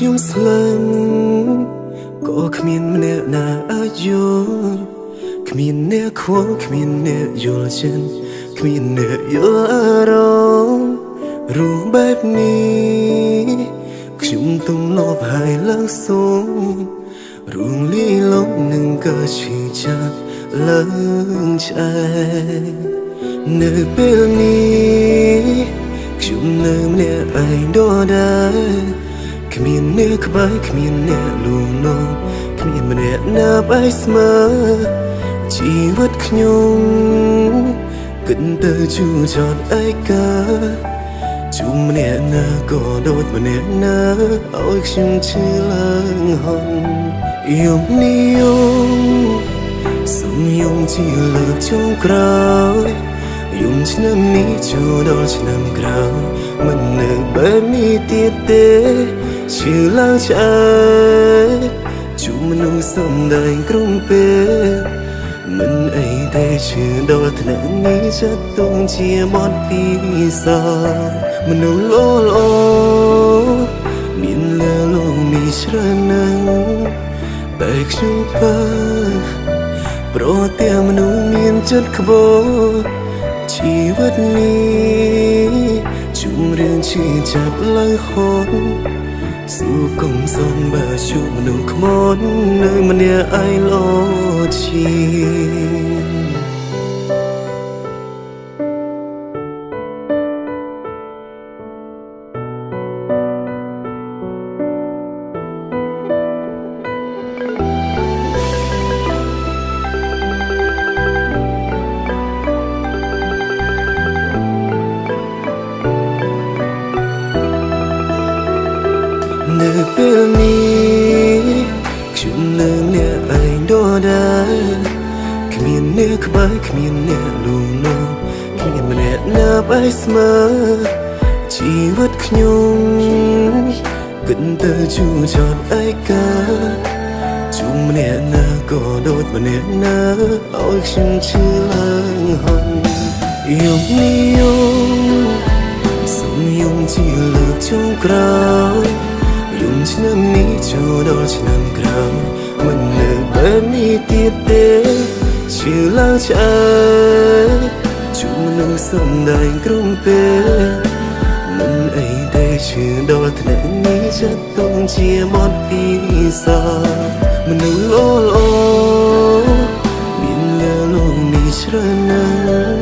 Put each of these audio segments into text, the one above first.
ខ្ញុំស្លាញ់ក៏គ្មានម្នាក់ណាអាចយល់គ្មានអ្នកខ្វល់គ្មានអ្នកយល់ចិត្តគ្មានអ្នកយល់អារម្មណ៍រួមបែបនេះខ្ញុំទំលាប់ហើយឡើងសូមរួងលីលំនឹងក៏ឈឺចាប់ឡើងឆ្អែតនៅពេលនេះខ្ញុំនៅម្នាក់ឯងដដែលគ្មានអ្នកក្បែរគ្មានអ្នកលួងលោមគ្មានម្នាក់ណាបែកស្មើជីវិតខ្ញុំគិតទៅជួចចត់ឯកាជុំម្នាក់ណាក៏ដូចម្នាក់ណាឲ្យខ្ញុំឈឺឡើងហន់យំនេះយំសុំយំជាលើកចុងក្រោយយំឆ្នាំនេះចូលដល់ឆ្នាំក្រោយមិននៅបែបនេះទៀតទេឈឺឡើងឆ្អែតជុំមនុស្សសំដែងក្រុមពេលមិនអីទេឈឺដល់ថ្នាក់នេះចាត់ទុំជាបទពិសោធន៍មនុស្សល្អមានលើលោកនេះច្រើនណាស់តែខ្ញុំបើប្រទះមនុស្សមានចិត្តក្បួនជីវិតនេះជុំរឿងឈឺចាប់ឡើងហត់ស៊ូកុំសំបើជួបមនុស្សខ្មោចនៅម្នាក់ឯងលោជានៅពេលនេះខ្ញុំនៅម្នាក់ឯងដដែលគ្មានអ្នកក្បែរគ្មានអ្នកលួងលោមគ្មានម្នាក់ណាបែកស្មើជីវិតខ្ញុំគិតទៅជួចចត់ឯកាជុំម្នាក់ណាក៏ដូចម្នាក់ណាឲ្យខ្ញុំឈឺឡើងហន់យំនេះយំសុំយំជាលើកចុងក្រោយយំឆ្នាំនេះចូលដល់ឆ្នាំក្រោយមិននៅបែបនេះទៀតទេឈឺឡើងឆ្អែតជុំមនុស្សសំដែងក្រុមពេលមិនអីទេឈឺដល់ថ្នាក់នេះចាត់ទុំជាបទពិសោធន៍មនុស្សល្អមានលើលោកនេះច្រើនណាស់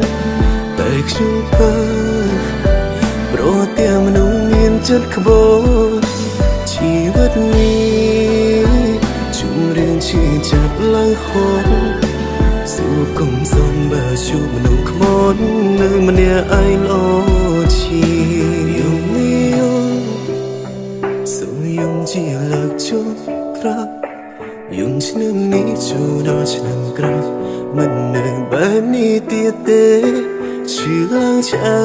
តែខ្ញុំបើប្រទះមនុស្សមានចិត្តក្បួនជីវិតនេះជុំរឿងឈឺចាប់ឡើងហត់ស៊ូកុំសំបើជួបមនុស្សខ្មោចនៅម្នាក់ឯងលោជាយំនេះយំសុំយំជាលើកចុងក្រោយយំឆ្នាំនេះចូលដល់ឆ្នាំក្រោយមិននៅបែបនេះទៀតទេឈឺឡើងឆ្អែ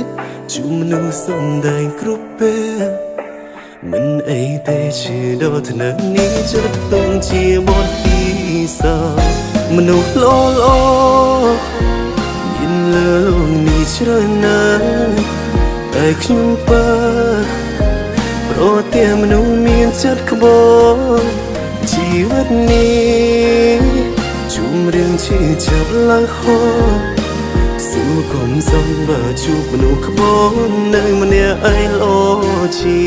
តជុំមនុស្សសំដែងគ្រប់ពេលមិនអីទេឈឺដល់ថ្នាក់នេះចាត់ទុំជាបទពិសោធន៍មនុស្សល្អមានលើលោកនេះច្រើនណាស់តែខ្ញុំបើប្រទះមនុស្សមានចិត្តក្បួនជីវិតនេះជុំរឿងឈឺចាប់ឡើងហត់ស៊ូកុំសំបើជួបមនុស្សក្បួននៅម្នាក់ឯងលោជា